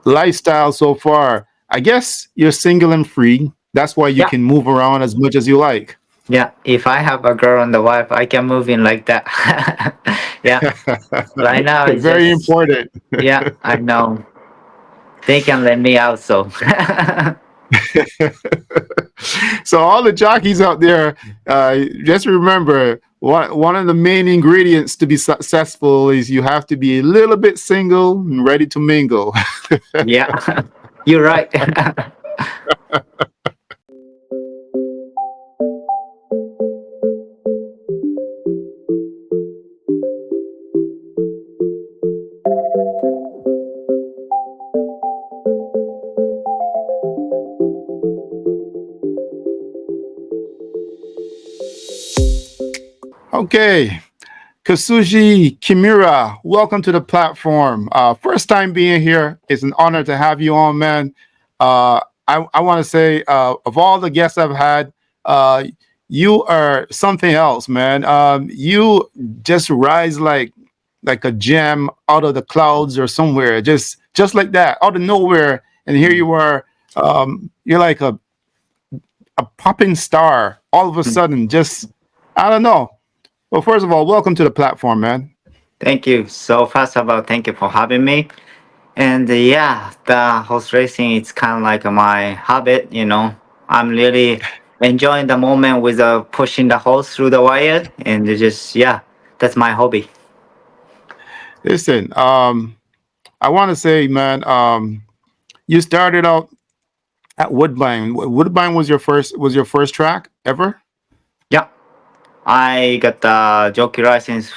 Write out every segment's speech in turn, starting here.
lifestyle so far. I guess you're single and free. That's why you Yeah, can move around as much as you like. yeah. If I have a girl and a wife, I can move in like that. Yeah. Right now, it's Very just, important. yeah, I know. They can let me out, so. So all the jockeys out there, just remember one of the main ingredients to be successful is you have to be a little bit single and ready to mingle. Yeah, you're right. Okay, Kazushi Kimura, welcome to the platform. First time being here. It's an honor to have you on, man. I want to say, of all the guests I've had, uh, you are something else, man. You just rise like a gem out of the clouds or somewhere, just like that, out of nowhere, and here you are. You're like a popping star all of a sudden. Just I don't know. Well, first of all, welcome to the platform, man. Thank you. So first of all, thank you for having me. And yeah, the horse racing it's kind of like my habit. I'm really enjoying the moment with pushing the horse through the wire, and it just yeah, that's my hobby. Listen, I want to say, man, you started out at Woodbine. Woodbine was your first track ever. Yeah, I got the jockey license.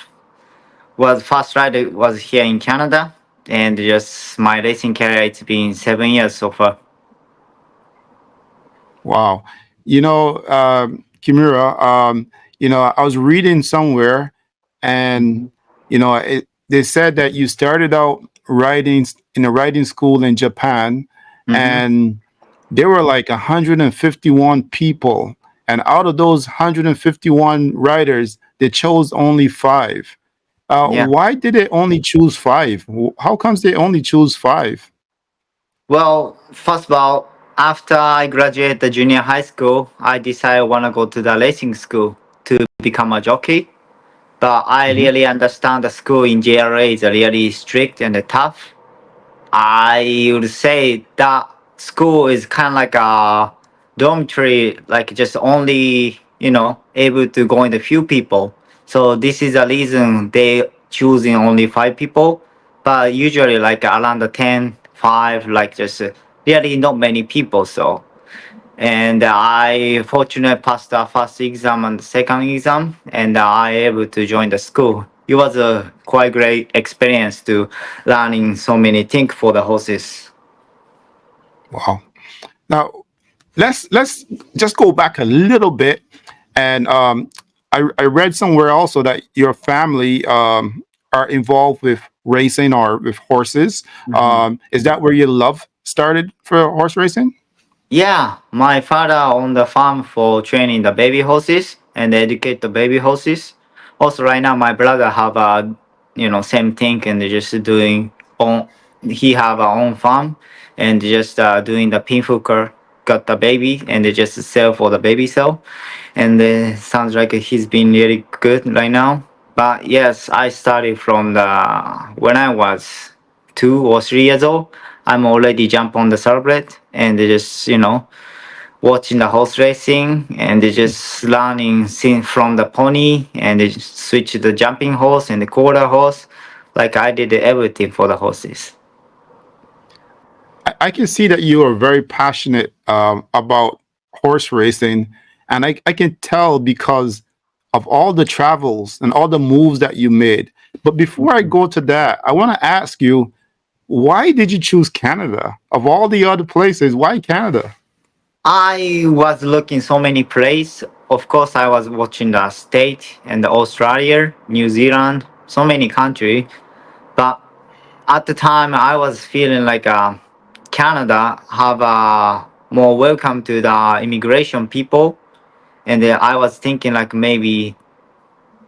Was first ride was here in Canada, and just my racing career it's been 7 years so far. Wow. Kimura, I was reading somewhere, and they said that you started out riding in a riding school in Japan, Mm-hmm. and there were like 151 people, and out of those 151 riders, they chose only five. Yeah. Why did they only choose five? How comes they only choose five? Well, first of all, after I graduated the junior high school, I decided I want to go to the racing school to become a jockey. But I Mhm. really understand the school in JRA is really strict and tough. I would say that school is kind of like a dormitory, like just only, able to go in the few people. So this is the reason they choosing only five people, but usually like around the 10, 5, like just really not many people. So, and I fortunately passed the first exam and the second exam, and I able to join the school. It was a quite great experience to learning so many things for the horses. Wow. Now let's just go back a little bit, and I read somewhere also that your family are involved with racing or with horses. Mhm. Is that where your love started for horse racing? Yeah, my father owned the farm for training the baby horses and educate the baby horses. Also, right now my brother have a same thing and they just doing on. He have a own farm and just doing the pin hooker got the baby and they just sell for the baby sale, and sounds like he's been really good right now. But yes, I started from the when I was 2 or 3 years old. I'm already jump on the thoroughbred and just watching the horse racing and they just learning from the pony and they just switch to the jumping horse and the quarter horse. Like I did everything for the horses. I can see that you are very passionate about horse racing, and I can tell because of all the travels and all the moves that you made. But before I go to that, I want to ask you, why did you choose Canada? Of all the other places, why Canada? I was looking so many places. Of course, I was watching the state and the Australia, New Zealand, so many country. But at the time, I was feeling like Canada have a more welcome to the immigration people, and I was thinking like maybe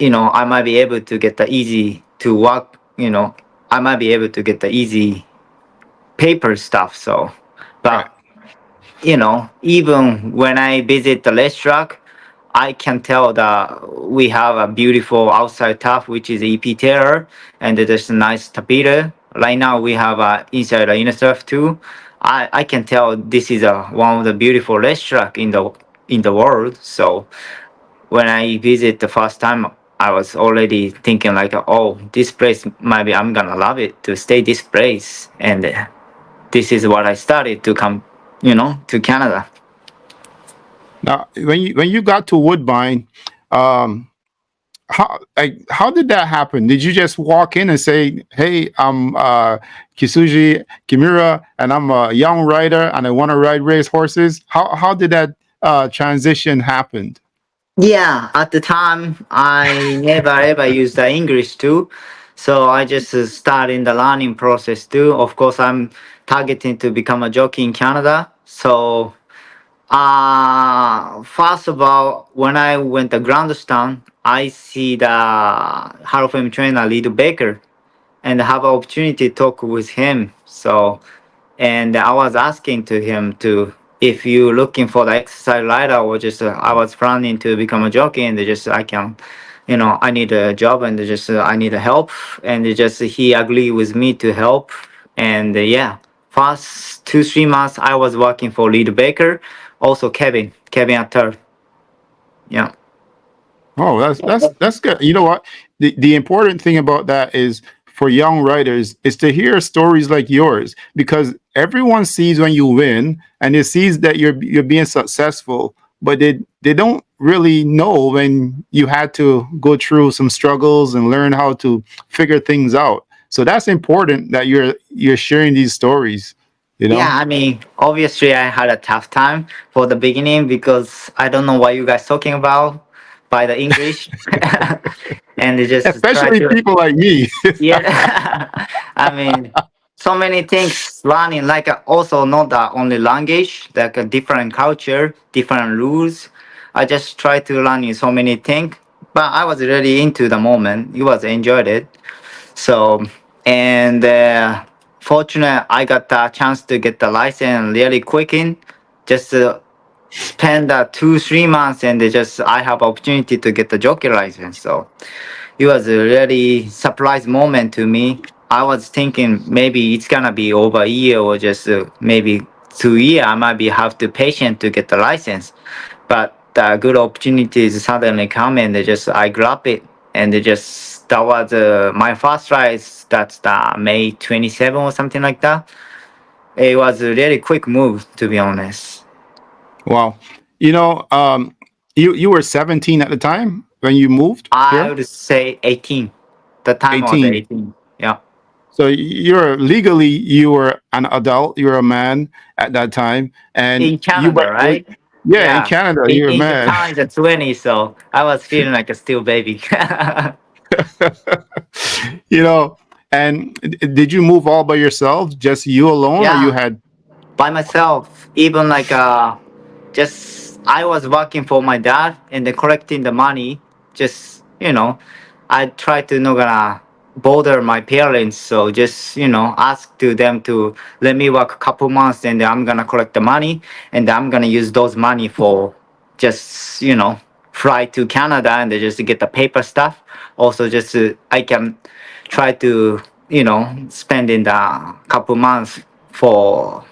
I might be able to get the easy to work. I might be able to get the easy. paper stuff. So, Right. but even when I visit the racetrack, I can tell that we have a beautiful outside top, which is EP Taylor, and there's a nice tapita. Right now we have inside the inner stuff too. I can tell this is one of the beautiful racetrack in the world. So when I visit the first time, I was already thinking like, oh, this place maybe I'm gonna love it to stay this place, and this is what I started to come, to Canada. Now, when you got to Woodbine, um, how did that happen? Did you just walk in and say, "Hey, I'm Kazushi Kimura, and I'm a young rider, and I want to ride race horses"? How did that transition happen? Yeah, at the time I never ever used the English too, so I just started the learning process too. Of course, I'm targeting to become a jockey in Canada. So, first of all, when I went to Grandstand, I see the Hall of Fame trainer Lido Baker, and have an opportunity to talk with him. So, and I was asking to him to, if you looking for the exercise rider, or just I was planning to become a jockey, and just I can, I need a job, and just I need help, and just he agreed with me to help, and yeah, first 2 3 months I was working for Lead Baker, also Kevin at third, yeah. Oh, that's good. You know what? The important thing about that is for young writers is to hear stories like yours, because everyone sees when you win and it sees that you're being successful, but they don't really know when you had to go through some struggles and learn how to figure things out. So that's important that you're sharing these stories, you know? Yeah, I mean, obviously, I had a tough time for the beginning because I don't know what you guys talking about by the English, and they just try Especially to. people like me. Yeah, I mean, so many things learning. Like also not the only language, like a different culture, different rules. I just try to learn in so many things, but I was really into the moment. It was enjoyed it. So, and fortunate, I got the chance to get the license really quick in. Just spend 2 3 months, and they just I have opportunity to get the jockey license. So it was a really surprise moment to me. I was thinking maybe it's gonna be over a year, or just maybe 2 year. I might be have to patient to get the license, but the good opportunities suddenly come, and they just I grab it, and they just that was my first race. That's the May 27 or something like that. It was a really quick move, to be honest. Wow. You know, you were 17 at the time when you moved I here? would say 18. The time was 18. 18. Yeah. So you were an adult, you were a man at that time, and In you Canada, but right? yeah, in Yeah. Canada, you're a In man. Japan, it's a 20, so I was feeling like a still baby. You know, and did you move all by yourself, just you alone, or you Yeah, had by myself. Even like just I was working for my dad and then collecting the money. Just I tried to not gonna bother my parents, so just ask to them to let me work a couple months, and then I'm gonna collect the money, and I'm gonna use those money for just fly to Canada, and then just to get the paper stuff. Also, just I can try to spend in the couple months for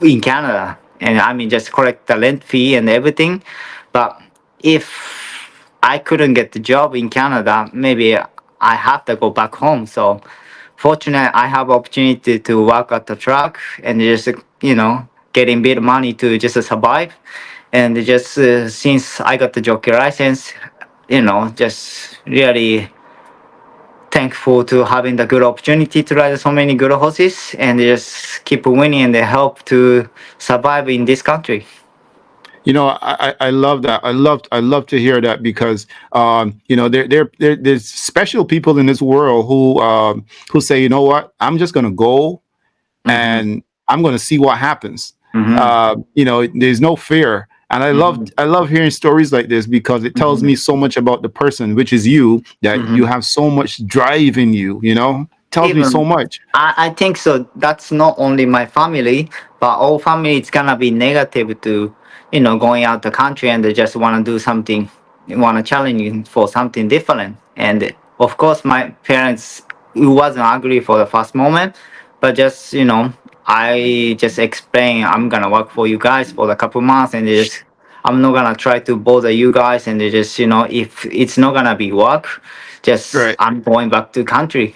in Canada, and I mean just collect the rent fee and everything. But if I couldn't get the job in Canada, maybe I have to go back home. So fortunate, I have opportunity to work at the truck, and just getting bit money to just survive. And just since I got the jockey license, just really thankful to having the good opportunity to ride so many good horses, and just keep winning, and they help to survive in this country. you know, I love that. I love to hear that because there's special people in this world who say, you know what, I'm just gonna go Mm-hmm. and I'm going to see what happens. Mm-hmm. There's no fear, and Mm-hmm. I love hearing stories like this because it tells Mm-hmm. me so much about the person, which is you, that you Mm-hmm. have so much drive in you. You know, tells me so Even much. I think so. That's not only my family, but all family it's gonna be negative to, going out the country and they just wanna do something, wanna challenge you for something different. And of course, my parents it wasn't agree for the first moment, but just I just explain I'm gonna work for you guys for a couple months and they just. I'm not gonna try to bother you guys, and they just if it's not gonna be work, just Right. I'm going back to country,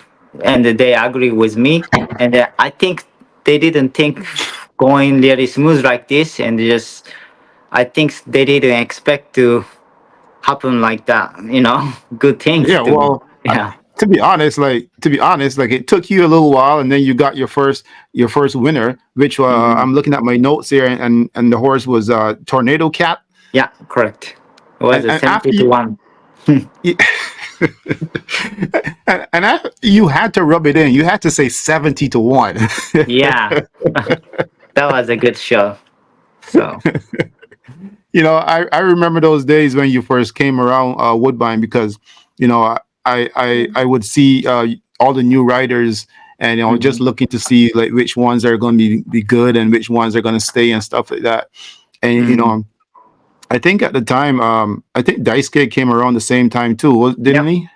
and they agree with me, and I think they didn't think going really smooth like this, and they just I think they didn't expect to happen like that, good things Yeah. to me. Well, Yeah. to be honest, like it took you a little while, and then you got your first winner, which Hmm. I'm looking at my notes here, and the horse was Tornado Cat, Yeah, correct. It was a and 70 after to you. 1. you and after you had to rub it in. You had to say 70 to 1. Yeah, that was a good show. So I remember those days when you first came around Woodbine because I would see all the new riders and just mhm. looking to see like which ones are going to be good and which ones are going to stay and stuff like that. And Mhm. I think at the time, I think Daisuke came around the same time too, didn't Yep. he?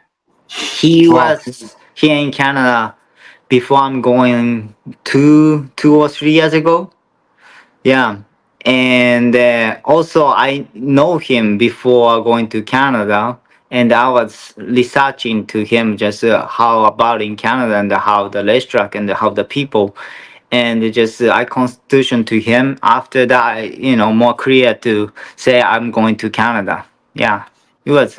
He Wow. was here in Canada before I'm going 2 or 3 years ago. Yeah, and also I know him before going to Canada, and I was researching to him just how about in Canada and how the racetrack and how the people, and just I constitution to him. After that, more clear to say I'm going to Canada. Yeah, it was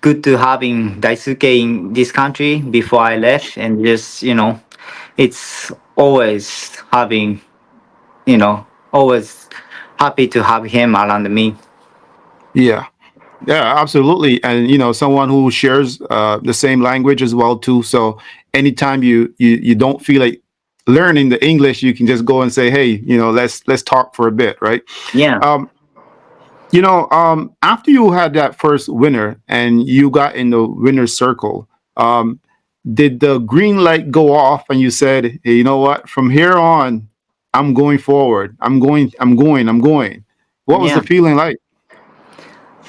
good to having Daisuke in this country before I left, and just it's always having always happy to have him around me. Yeah. Yeah, absolutely. And someone who shares the same language as well too. So anytime you don't feel like learning the English, you can just go and say, hey, let's talk for a bit, right? Yeah, Um, after you had that first winner and you got in the winner's circle, did the green light go off and you said, hey, you know what? From here on, I'm going forward. I'm going. What was the yeah. feeling like?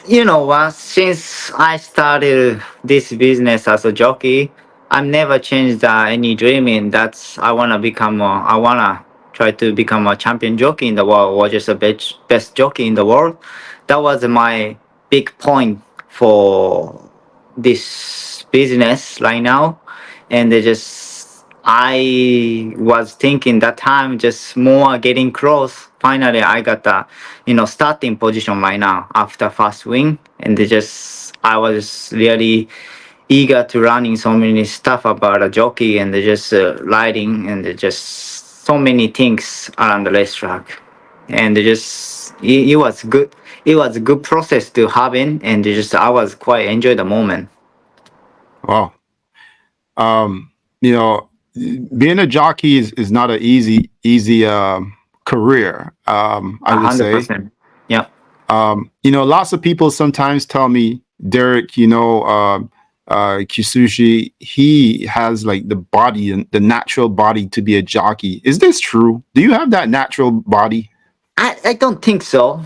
You know what? Since I started this business as a jockey, I've never changed any dreaming. That's I wanna become. I wanna try to become a champion jockey in the world, or just a best jockey in the world. That was my big point for this business right now, and they just I was thinking that time just more getting close. Finally, I got the starting position right now after first win, and they just I was really eager to learning so many stuff about a jockey and they just riding and they just so many things around the racetrack, and they just it was good. It was a good process to have in, and they just I was quite enjoy the moment. Wow. um, you know, being a jockey is not an easy career. I A would hundred say. percent. Yeah. Lots of people sometimes tell me, Derek, Kisushi, he has like the body and the natural body to be a jockey. Is this true? Do you have that natural body? I don't think so.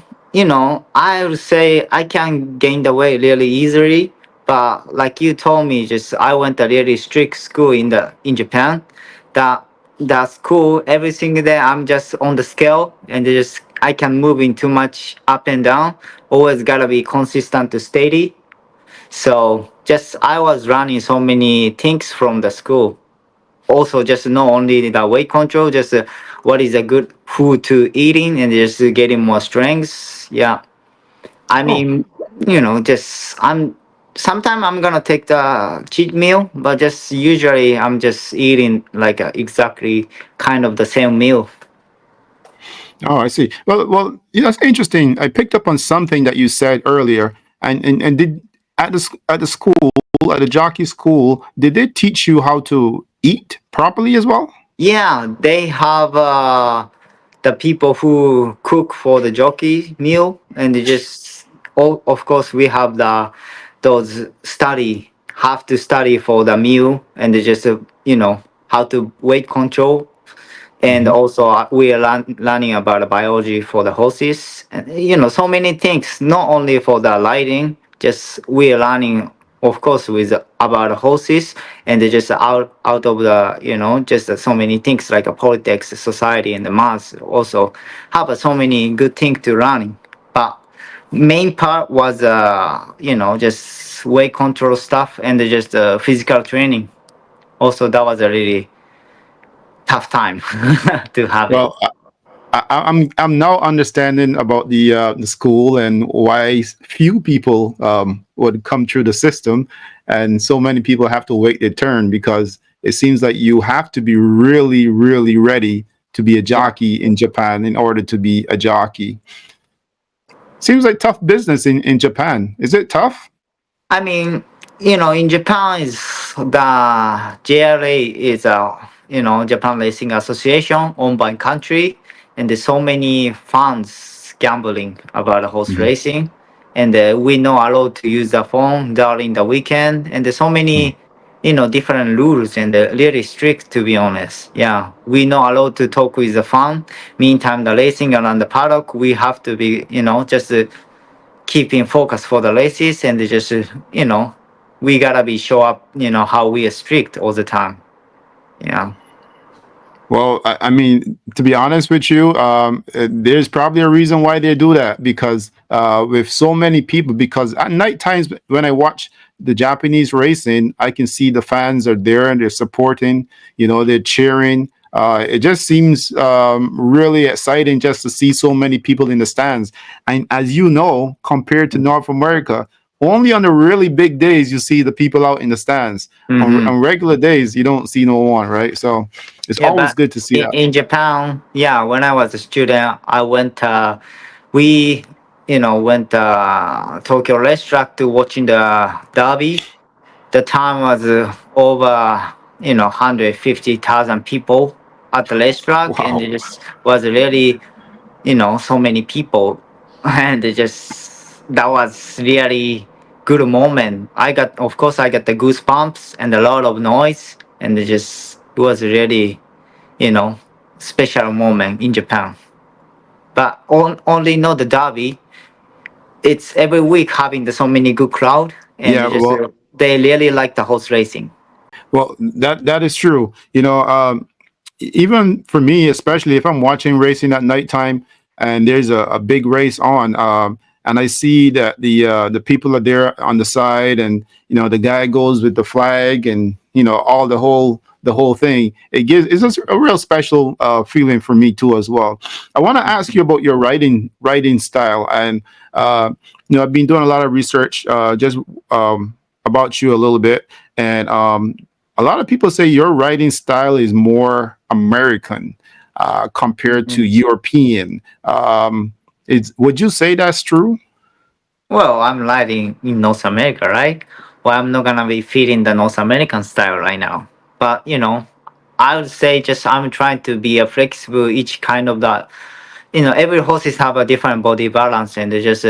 I would say I can gain the weight really easily, but like you told me, just I went a really strict school in Japan. That that school every single day I'm just on the scale and just I can move in too much up and down. Always gotta be consistent to steady. So just I was running so many things from the school, also just not only the weight control, just what is a good food to eating and just getting more strengths. Yeah, I Oh, mean, just I'm sometimes I'm gonna take the cheat meal, but just usually I'm just eating like exactly kind of the same meal. oh, I see. Well, it's interesting. I picked up on something that you said earlier, and did at the school at the jockey school, did they teach you how to eat properly as well? Yeah, they have the people who cook for the jockey meal, and they just all of course we have those study have to study for the meal, and they just how to weight control, and Mhm. also we are learning about the biology for the horses, and so many things, not only for the riding, just we are learning, of course, with about the horses, and they just out of the just so many things like politics, society, and the maths also have so many good things to learning. But main part was just weight control stuff and just physical training. Also, that was a really tough time to have it. Well, I'm now understanding about the school and why few people would come through the system, and so many people have to wait their turn because it seems like you have to be really, really ready to be a Yeah. jockey in Japan in order to be a jockey. Seems like tough business in Japan. Is it tough? I mean, in Japan is the JRA is Japan Racing Association owned by country, and there's so many funds gambling about the horse Mhm. racing, and we know allowed to use the phone during the weekend, and there's so many different rules and really strict, to be honest. Yeah, we not allowed to talk with the fan. Meantime, the racing around the paddock, we have to be just keeping focus for the races, and they just we gotta be show up, how we are strict all the time. Yeah. Well, I mean, to be honest with you, there's probably a reason why they do that because with so many people, because at night times when I watch the Japanese racing, I can see the fans are there and they're supporting, they're cheering. It just seems really exciting just to see so many people in the stands. And as you know, compared to North America, only on the really big days you see the people out in the stands. Hmm. On regular days, you don't see no one, right? So it's Yeah, always but good to see that. in Japan, yeah, when I was a student, I went. We, went Tokyo racetrack to watching the derby. The time was over, 150,000 people at the racetrack, and Wow. it just was really so many people and it just that was really good moment. Of course I got the goosebumps and a lot of noise, and it was really you know special moment in Japan. But only know the derby, it's every week having so many good crowd, and Yeah, well, they really like the horse racing. that is true. Even for me, especially if I'm watching racing at nighttime and there's a big race on, and I see that the people are there on the side, and the guy goes with the flag, and all the whole thing. It's just a real special feeling for me too as well. I want to ask you about your writing style, and I've been doing a lot of research just about you a little bit, and a lot of people say your writing style is more American compared to Mhm. European. Would you say that's true? Well, I'm riding in North America, right? Well, I'm not gonna be feeding the North American style right now. But I would say just I'm trying to be a flexible each kind of that. Every horses have a different body balance, and they just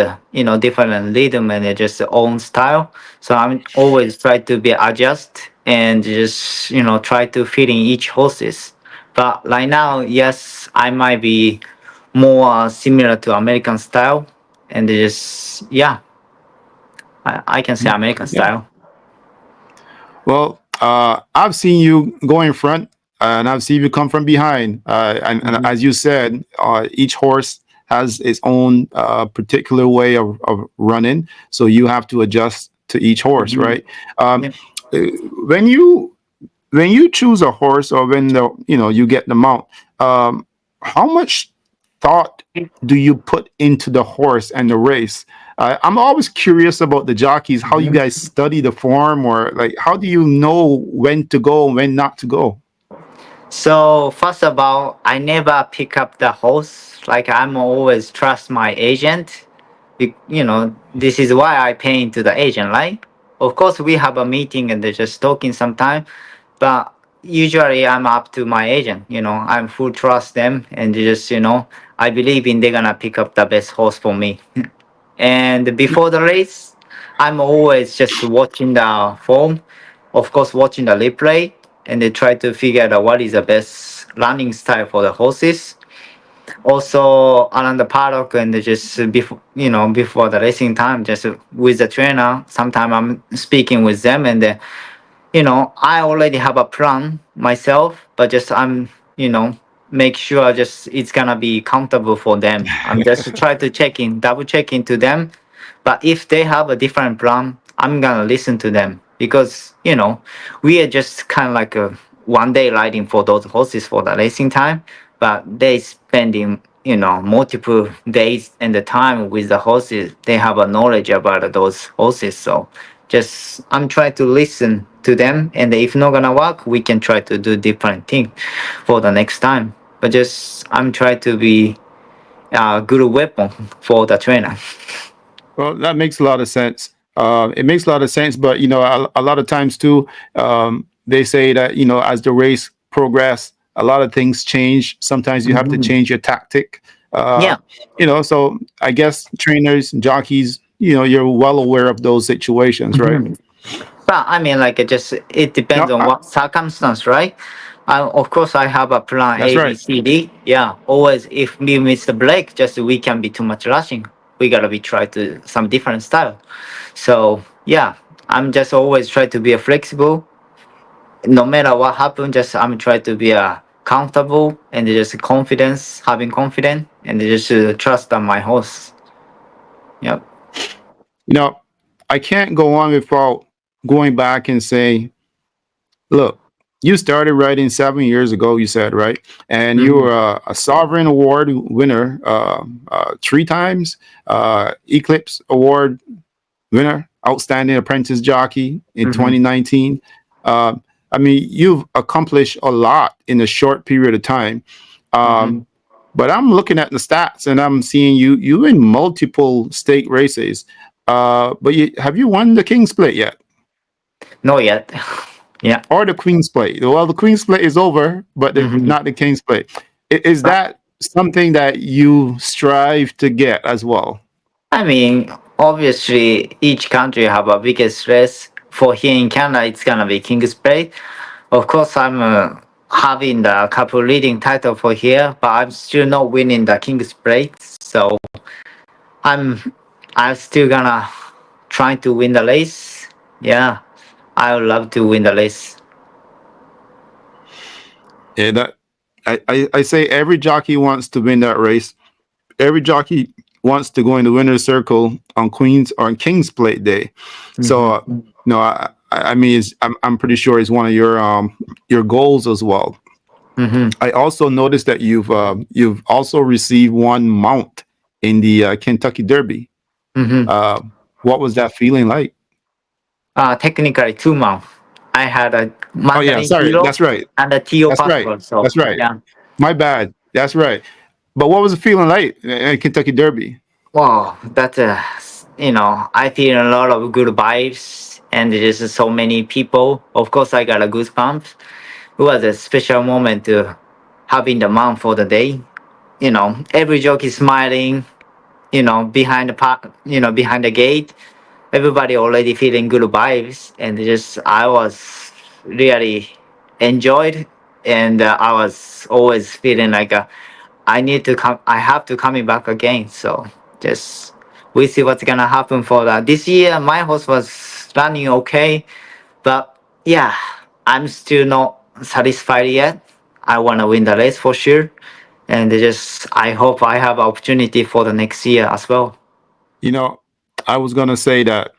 different rhythm, and they just their own style. So I'm always try to be adjust and just try to fit in each horses. But right now, yes, I might be more similar to American style, and just yeah, I can say American Yeah. style. Well, I've seen you go in front, and I've seen you come from behind. And Mhm. as you said, each horse has its own particular way of running, so you have to adjust to each horse, Mhm. right? Um, Yeah. uh, when you choose a horse, or when you get the mount, um, how much thought do you put into the horse and the race? I'm always curious about the jockeys, how you Mhm. guys study the form, or like how do you know when to go and when not to go? So first of all, I never pick up the horse. Like I'm always trust my agent. This is why I pay into the agent, right? Of course, we have a meeting and they're just talking sometime, but usually I'm up to my agent. I'm full trust them, and they just I believe in they're gonna pick up the best horse for me. And before the race, I'm always just watching the form, of course, watching the replay, and they try to figure out what is the best running style for the horses. Also around the paddock and just before before the racing time, just with the trainer. Sometimes I'm speaking with them, and I already have a plan myself, but just I'm make sure just it's gonna be comfortable for them. I'm just try to double checking to them. But if they have a different plan, I'm gonna listen to them because we are just kind of like a 1 day riding for those horses for the racing time, but they spending multiple days and the time with the horses. They have a knowledge about those horses, so just I'm trying to listen to them, and if not gonna work, we can try to do different thing for the next time. But just I'm trying to be a good weapon for the trainer. Well, that makes a lot of sense. It makes a lot of sense, but a lot of times too, they say that as the race progress, a lot of things change. Sometimes you have to Mhm. change your tactic. Uh, Yeah. so I guess trainers, jockeys, you're well aware of those situations, right? Mhm. But I mean, like it depends No, on what circumstance, right? Of course, I have a plan that's A, B, right. C, D. Yeah, always if we miss the break, just we can be too much rushing. We gotta be try to some different style. So yeah, I'm just always try to be a flexible. No matter what happens, just I'm try to be a comfortable and just confidence, having confidence, and just trust on my horse. Yep. You know, I can't go on without going back and say, look, you started writing 7 years ago, you said, right? And you Hmm. were a Sovereign Award winner 3 times, Eclipse Award winner, Outstanding Apprentice Jockey in Hmm. 2019. Uh, I mean, you've accomplished a lot in a short period of time. Hmm. Um, but I'm looking at the stats and I'm seeing you in multiple state races. But have you won the King Split yet? Not yet. Yeah. Or the Queen Split? Well, the Queen Split is over, but Hmm. not the King Split. Is that something that you strive to get as well? I mean, obviously, each country have a biggest race. For here in Canada, it's gonna be King's Plate. Of course, I'm having the couple leading title for here, but I'm still not winning the King's Plate. So I'm I'm still gonna try to win the race. Yeah, I would love to win the race. Yeah, I say every jockey wants to win that race. Every jockey wants to go in the winner's circle on Queen's or on King's Plate Day. So, Hmm. no, I mean, I'm pretty sure it's one of your goals as well. Hmm. I also noticed that you've also received one mount in the Kentucky Derby. Hmm. Uh, what was that feeling like? Technically 2 months. I had a Oh yeah, Mandarin sorry, Hero that's right, and a TO that's right, passport. So that's right. yeah. My bad. That's right. But what was the feeling like in Kentucky Derby? Wow, that's I feel a lot of good vibes, and there's just so many people. Of course, I got a goosebumps. It was a special moment to having the mom for the day. Every jockey smiling. Behind the behind the gate, everybody already feeling good vibes, and just I was really enjoyed, and I was always feeling like I need to come. I have to coming back again. So just we see what's gonna happen for that. This year, my horse was running okay, but yeah, I'm still not satisfied yet. I wanna win the race for sure, and just I hope I have opportunity for the next year as well. You know, I was gonna say that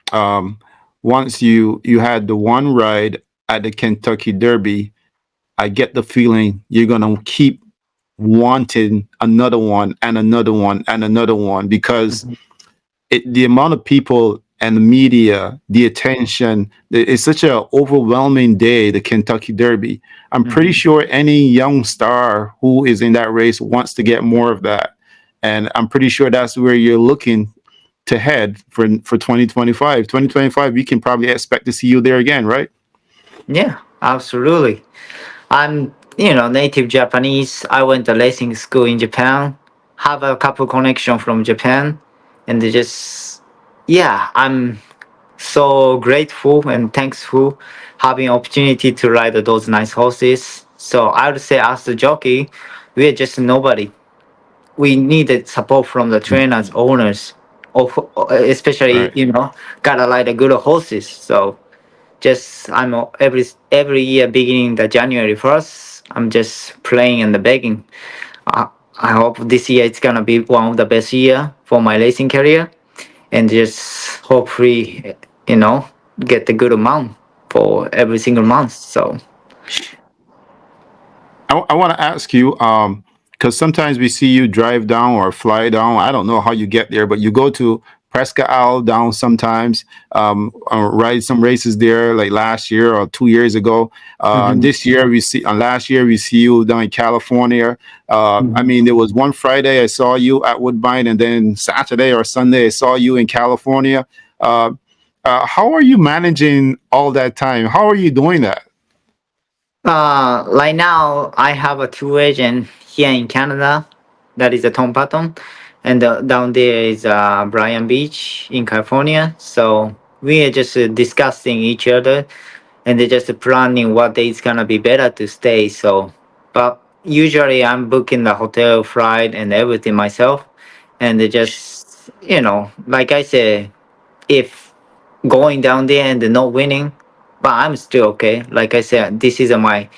once you had the one ride at the Kentucky Derby, I get the feeling you're gonna keep wanting another one and another one and another one because Mhm. the amount of people and the media, the attention, it's such an overwhelming day, the Kentucky Derby. I'm pretty Mhm. sure any young star who is in that race wants to get more of that. And I'm pretty sure that's where you're looking to head for 2025. 2025, we can probably expect to see you there again, right? Yeah, absolutely. I'm, native Japanese. I went to racing school in Japan. Have a couple connection from Japan, and they just, yeah, I'm so grateful and thankful having opportunity to ride those nice horses. So I would say as the jockey, we're just nobody. We needed support from the trainers, owners, of, especially Right. gotta ride the good horses. So just I'm every year beginning the January 1st, I'm just playing and begging. I, I hope this year it's gonna be one of the best year for my racing career, and just hopefully, you know, get the good amount for every single month. So I want to ask you, because sometimes we see you drive down or fly down. I don't know how you get there, but you go to Prescott Isle down sometimes, ride some races there, like last year or 2 years ago. mhm, This year we see, last year we see you down in California. I mhm. mean, there was one Friday I saw you at Woodbine, and then Saturday or Sunday I saw you in California. Uh, how are you managing all that time? How are you doing that? Right now, I have a two agent here in Canada. That is a Tom Patton, and down there is Brian Beach in California. So we are just discussing each other, and they're just planning what day is gonna be better to stay. So, but usually I'm booking the hotel, flight, and everything myself, and they just like I said, if going down there and not winning, but I'm still okay. Like I said, this is my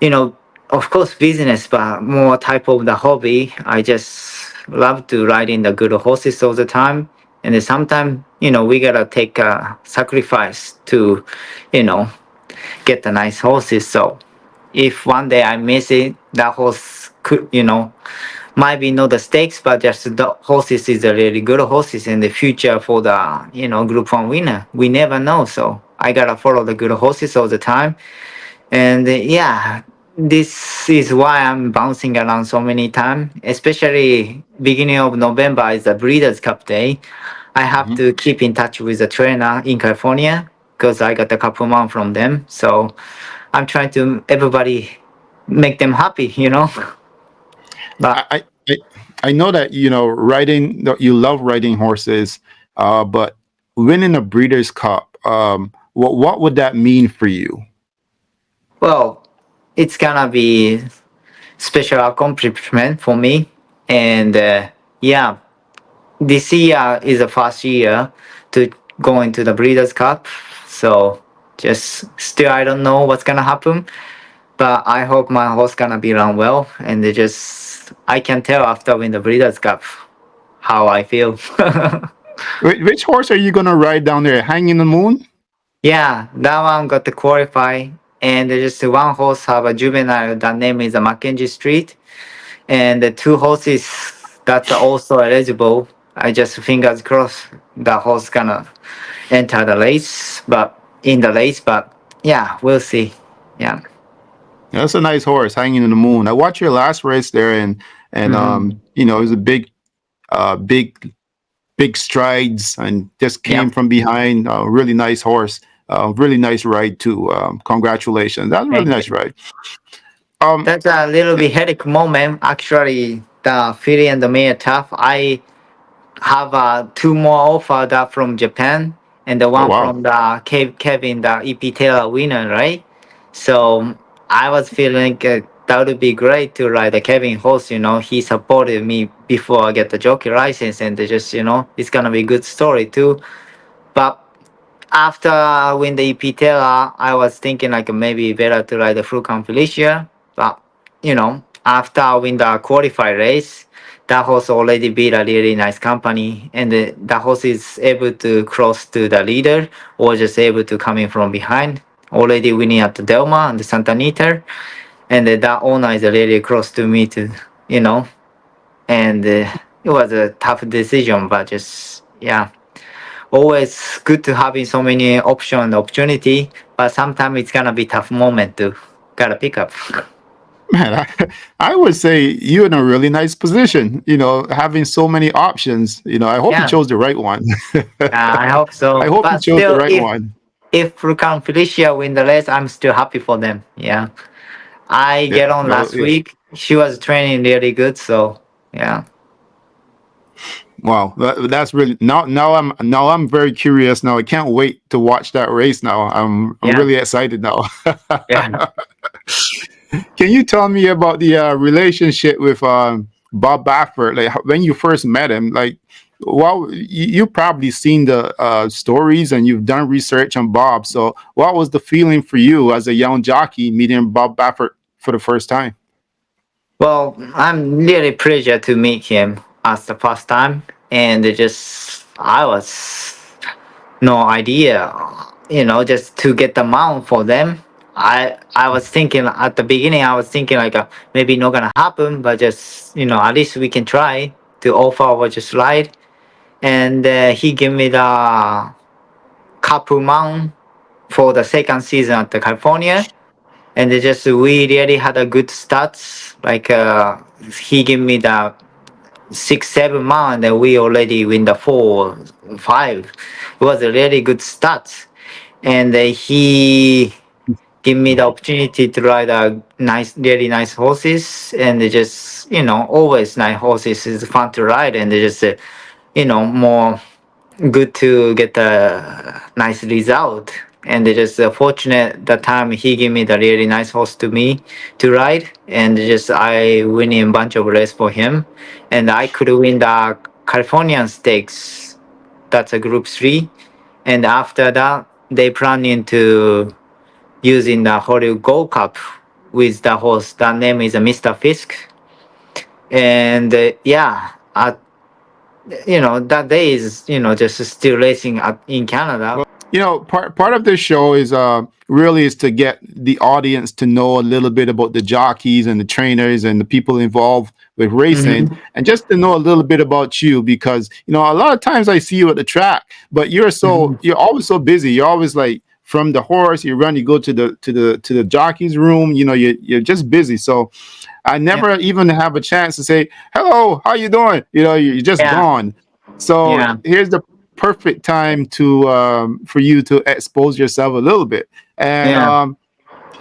you know, of course, business, but more type of the hobby. I just love to ride in the good horses all the time. And then sometimes, we gotta take a sacrifice to, you know, get the nice horses. So if one day I miss it, that horse could, might be not the stakes, but just the horses is a really good horses in the future for the, Group 1 winner. We never know. So I gotta follow the good horses all the time, and yeah, this is why I'm bouncing around so many times. Especially beginning of November is the Breeders' Cup Day. I have Mhm. to keep in touch with the trainer in California because I got a couple months from them. So I'm trying to everybody make them happy. But I, I I know that riding that you love riding horses, but winning a Breeders' Cup, what would that mean for you? well, it's gonna be special accomplishment for me, and yeah, this year is the first year to go into the Breeders' Cup. So just still, I don't know what's gonna happen, but I hope my horse gonna be run well, and they just I can tell after win the Breeders' Cup how I feel. Which horse are you gonna ride down there? Hanging in the Moon? Yeah, that one got to qualify, and there's just one horse have a juvenile. That name is Mackenzie Street, and the two horses that's also eligible. I just fingers crossed the horse gonna enter the race, but yeah, we'll see. Yeah. That's a nice horse, Hanging in the Moon. I watched your last race there, and Hmm. it was a big big strides, and just Yeah. came from behind. Really nice horse. Really nice ride too. Congratulations. That's a really Thank nice you. ride. Um, That's a little bit headache moment. Actually, the filly and the mare tough. I have two more offer that from Japan, and the oh one wow. from the Kevin, the EP Taylor winner, right? So I was feeling that would be great to ride the Kevin horse. He supported me before I get the jockey license, and it's gonna be a good story too. But after I win the EP Taylor, I was thinking like maybe better to ride the Flukan Felicia. But after I win the qualified race, that horse already beat a really nice company, and the horse is able to cross to the leader or just able to come in from behind. Already winning at the Delma and the Santa Anita, and that owner is really close to me too, you know. And it was a tough decision, but just yeah, always good to having so many option and opportunity, but sometimes it's gonna be tough moment to gotta pick up. Man, I would say you're in a really nice position, having so many options. I hope you Yeah, chose the right one. I hope I so. hope you But chose the still, right one. if Rukan Felicia win the race, I'm still happy for them. Yeah, I Yeah, get on no, last yeah. week. She was training really good, so yeah. Wow, that's really now I'm very curious now. I can't wait to watch that race now. I'm Yeah, really excited now. yeah. Can you tell me about the relationship with Bob Baffert? Like when you first met him, like, well, you probably seen the stories and you've done research on Bob. So, what was the feeling for you as a young jockey meeting Bob Baffert for the first time? Well, I'm really pleasure to meet him as the first time, and it just I was no idea, just to get the mount for them. I was thinking at the beginning. I was thinking like maybe not gonna happen, but just at least we can try to offer our just ride. And he gave me the couple mount for the second season at the California, and it just we really had a good stats. Like he gave me the 6 7 months and we already win the 4 5. It was a really good start, and he gave me the opportunity to ride a really nice horses, and they just always nice horses is fun to ride, and they just more good to get a nice result. And it just fortunate that time he gave me the really nice horse to me to ride, and just I winning a bunch of race for him, and I could win the Californian Stakes. That's a Group 3, and after that they planning to using the Hollywood Gold Cup with the horse. That name is Mr. Fisk, and yeah, that day is just still racing in Canada. Part of this show is really is to get the audience to know a little bit about the jockeys and the trainers and the people involved with racing, Hmm. and just to know a little bit about you, because a lot of times I see you at the track, but Hmm. you're always so busy. You're always like from the horse, you run, you go to the jockey's room. You're just busy. So I Yeah, never even have a chance to say, hello, how you doing? You're just yeah, gone. So yeah, here's the perfect time to for you to expose yourself a little bit. And yeah.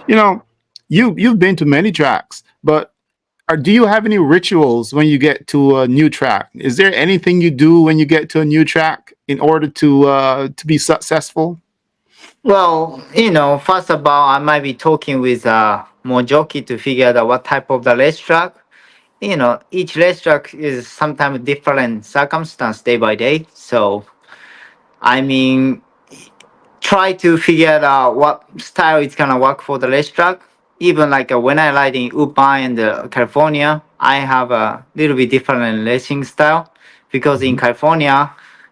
you know, you've been to many tracks, but do you have any rituals when you get to a new track? Is there anything you do when you get to a new track in order to be successful? Well, first of all, I might be talking with more jockey to figure out what type of the racetrack. Each racetrack is sometimes different circumstance day by day. So, I mean, try to figure out what style is gonna work for the racetrack. Even like when I ride in Woodbine and California, I have a little bit different racing style, because in Mhm. California,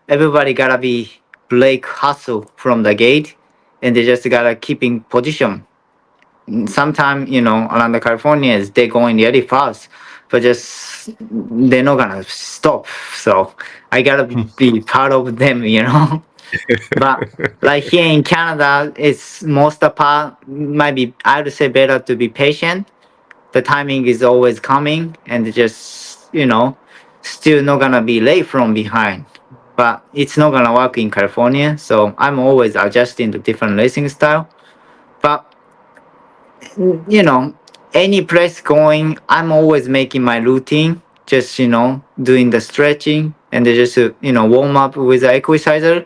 everybody gotta be brake hustle from the gate, and they just gotta keep in position. Sometimes around the Californians they going really fast, but just they're not gonna stop. So I gotta be part of them. But like here in Canada, it's most of part might be, I would say, better to be patient. The timing is always coming, and just still not gonna be late from behind. But it's not gonna work in California, so I'm always adjusting to different racing style. But you know, any place going, I'm always making my routine. Just doing the stretching, and they just warm up with the exerciser,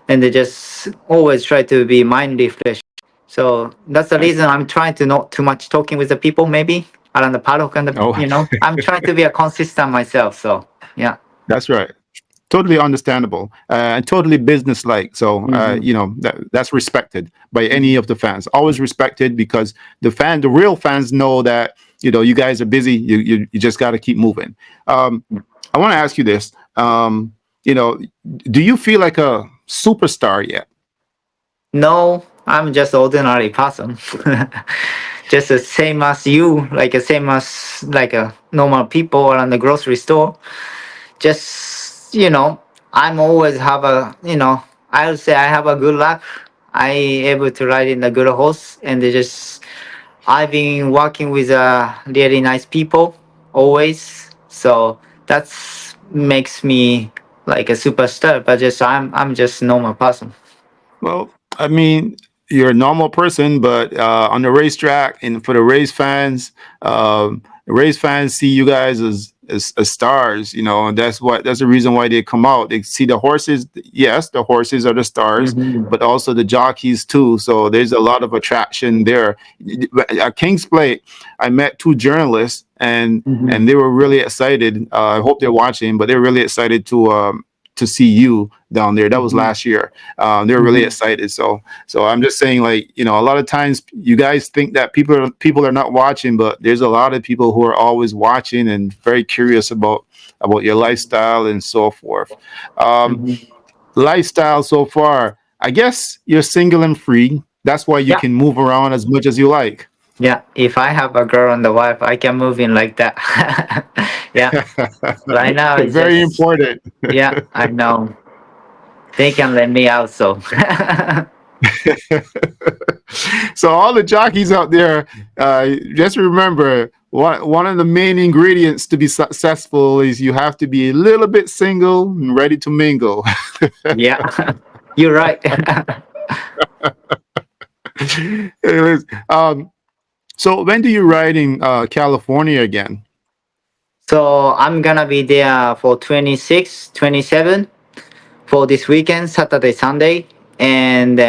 and they just always try to be mind refresh. So that's the Nice. reason I'm trying to not too much talking with the people maybe around the paddock, and Oh, I'm trying to be a consistent myself. So yeah. that's right. Totally understandable and totally businesslike. So Hmm. that's respected by any of the fans. Always respected because the real fans know that you guys are busy. You just got to keep moving. Um, I want to ask you this. You know, do you feel like a superstar yet? No, I'm just ordinary person. Just the same as you, like the same as like a normal people around the grocery store. Just I'm always have a I would say I have a good luck. I able to ride in a good horse, and they just I've been working with really nice people always. So that's makes me like a superstar. But just I'm just normal person. Well, I mean, you're a normal person, but on the racetrack and for the race fans see you guys as as stars, and that's the reason why they come out. They see the horses. Yes, the horses are the stars, Mhm. but also the jockeys too. So there's a lot of attraction there. At King's Plate, I met two journalists, and Mhm. they were really excited. I hope they're watching, but they're really excited to see you down there. That was Mhm. last year. They were really Mhm. excited. So I'm just saying, like, a lot of times you guys think that people are not watching, but there's a lot of people who are always watching and very curious about your lifestyle and so forth. Um, Mhm. Lifestyle so far, I guess you're single and free. That's why you Yeah, can move around as much as you like. yeah. If I have a girl and a wife, I can move in like that. Yeah. Right now it's Very just, important. yeah, I know. They can let me out, so. So all the jockeys out there, just remember one of the main ingredients to be successful is you have to be a little bit single and ready to mingle. Yeah. You're right. Anyways, so when do you ride in California again? So I'm gonna be there for 26, 27 for this weekend, Saturday, Sunday, and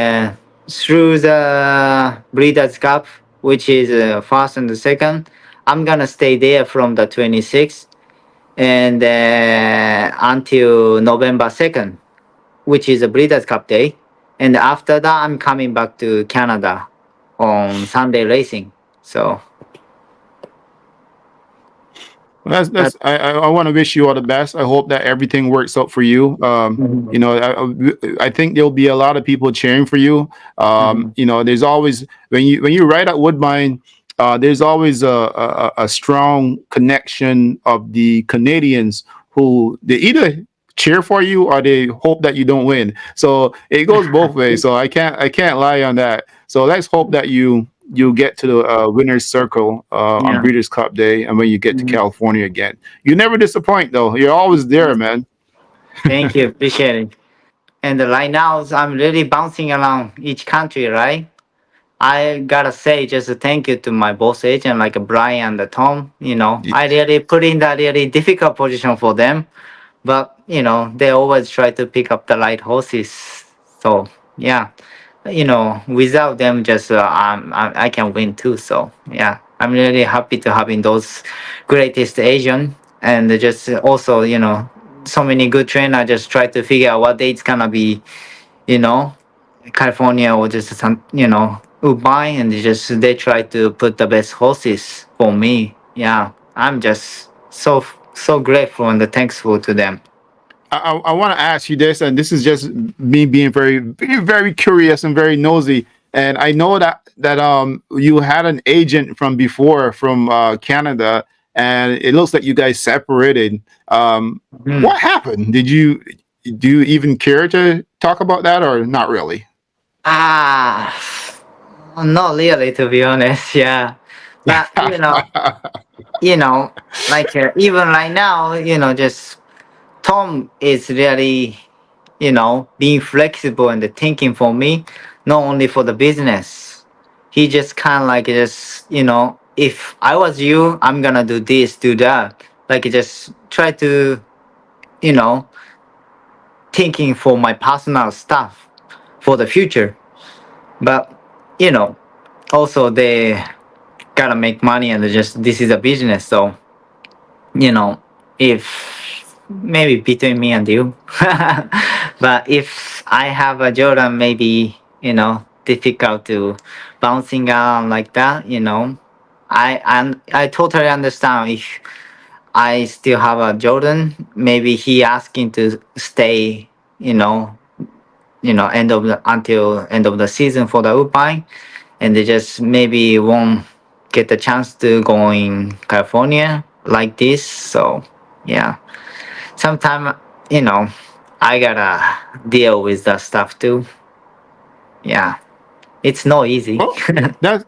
through the Breeders' Cup, which is first and the second. I'm gonna stay there from the 26th and until November 2nd, which is a Breeders' Cup day. And after that, I'm coming back to Canada on Sunday racing. So That's that. I want to wish you all the best. I hope that everything works out for you. Mhm. I think there'll be a lot of people cheering for you. Mhm. There's always when you ride at Woodbine, there's always a strong connection of the Canadians who they either cheer for you or they hope that you don't win. So it goes both ways. So I can't lie on that. So let's hope that you get to the winners circle on Yeah. Breeders' Cup Day, and when you get to Mhm. California again, you never disappoint though. You're always there, man. Thank you. Appreciate it. And right now, I'm really bouncing around each country, right? I gotta say, just a thank you to my boss agent like Brian and Tom. I really put in that really difficult position for them, but they always try to pick up the right horses. So yeah, without them, just I can win too. So yeah, I'm really happy to having those greatest Asian, and just also so many good trainer. Just try to figure out what date's gonna be, you know, California or just some, Woodbine, and they try to put the best horses for me. Yeah, I'm just so grateful and thankful to them. I want to ask you this, and this is just me being very, very, very curious and very nosy. And I know that you had an agent from before from Canada, and it looks like you guys separated. Hmm. What happened? Do you even care to talk about that, or not really? Ah, not really, to be honest. Yeah, but you know, like even right now, just Tom is really, being flexible and thinking for me, not only for the business. He just kind of like just, if I was you, I'm gonna do this, do that. Like just try to, you know, thinking for my personal stuff for the future. But, you know, also they gotta make money and just this is a business. So, you know, if maybe between me and you, but if I have a Jordan, maybe difficult to bouncing around like that. I totally understand if I still have a Jordan. Maybe he asking to stay. End of the until end of the season for the Woodbine, and they just maybe won't get the chance to go in California like this. So yeah, sometimes you know I gotta deal with that stuff too. Yeah, it's not easy. Well, that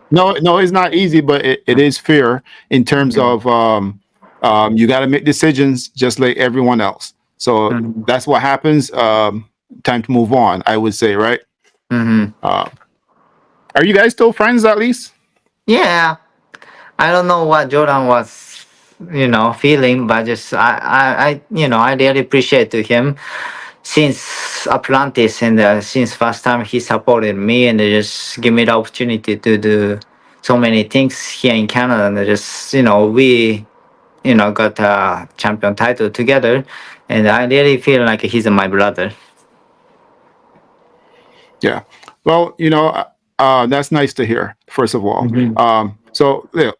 no, no, it's not easy, but it is fair in terms Mhm. of you got to make decisions just like everyone else. So Mhm. that's what happens. Time to move on, I would say, right? Mhm. Uh, are you guys still friends at least? Yeah, I don't know what Jordan was. feeling, but just I really appreciate to him since Atlantis, and since first time he supported me and just give me the opportunity to do so many things here in Canada, and just we got a champion title together, and I really feel like he's my brother. Yeah. Well, that's nice to hear, first of all. Mhm. So, yeah,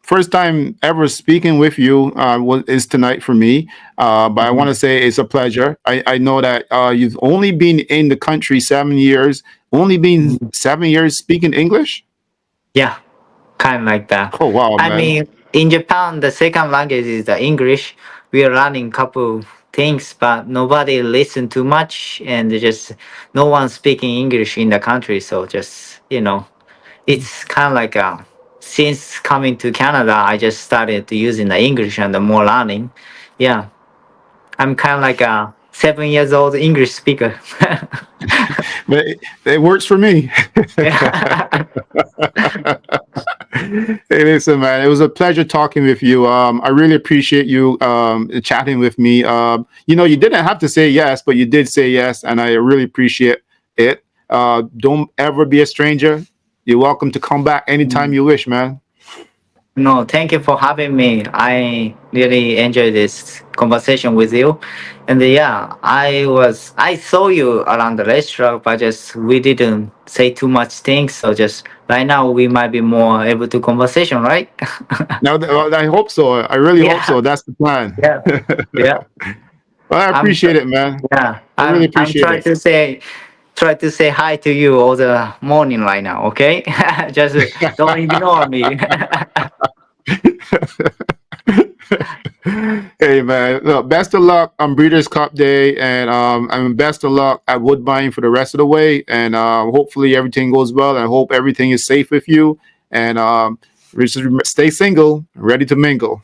first time ever speaking with you is tonight for me. But I want Mhm. to say it's a pleasure. I know that you've only been in the country 7 years, only been Mhm. 7 years speaking English. Yeah, kind of like that. Oh, wow, I man. mean, in Japan, the second language is the English. We are learning couple things, but nobody listen too much, and just no one speaking English in the country. So just it's kind of like since coming to Canada, I just started to using the English and the more learning. Yeah, I'm kind of like a 7 years old English speaker. But it works for me. Yeah. Hey, listen, man, it was a pleasure talking with you. I really appreciate you chatting with me. You didn't have to say yes, but you did say yes, and I really appreciate it. Don't ever be a stranger. You're welcome to come back anytime you wish, man. No, thank you for having me. I really enjoyed this conversation with you. And yeah, I saw you around the restaurant, but just we didn't say too much things. So just right now we might be more able to conversation, right? Now, I hope so. I really hope Yeah, so. That's the plan. yeah, yeah. Well, I I'm appreciate it, man. yeah. I really I'm appreciate it. try to say hi to you all the morning right now. Okay, just don't ignore me. Hey, man, look, best of luck on Breeders' Cup Day, and best of luck at Woodbine for the rest of the way. And hopefully everything goes well. I hope everything is safe with you. And stay single, ready to mingle.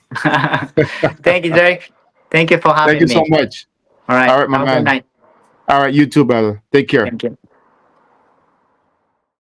Thank you, Derek. Thank you for Thank having you so me. much. All All right. right, my Have a good man. night. All right, you too, brother. Take care. Thank you.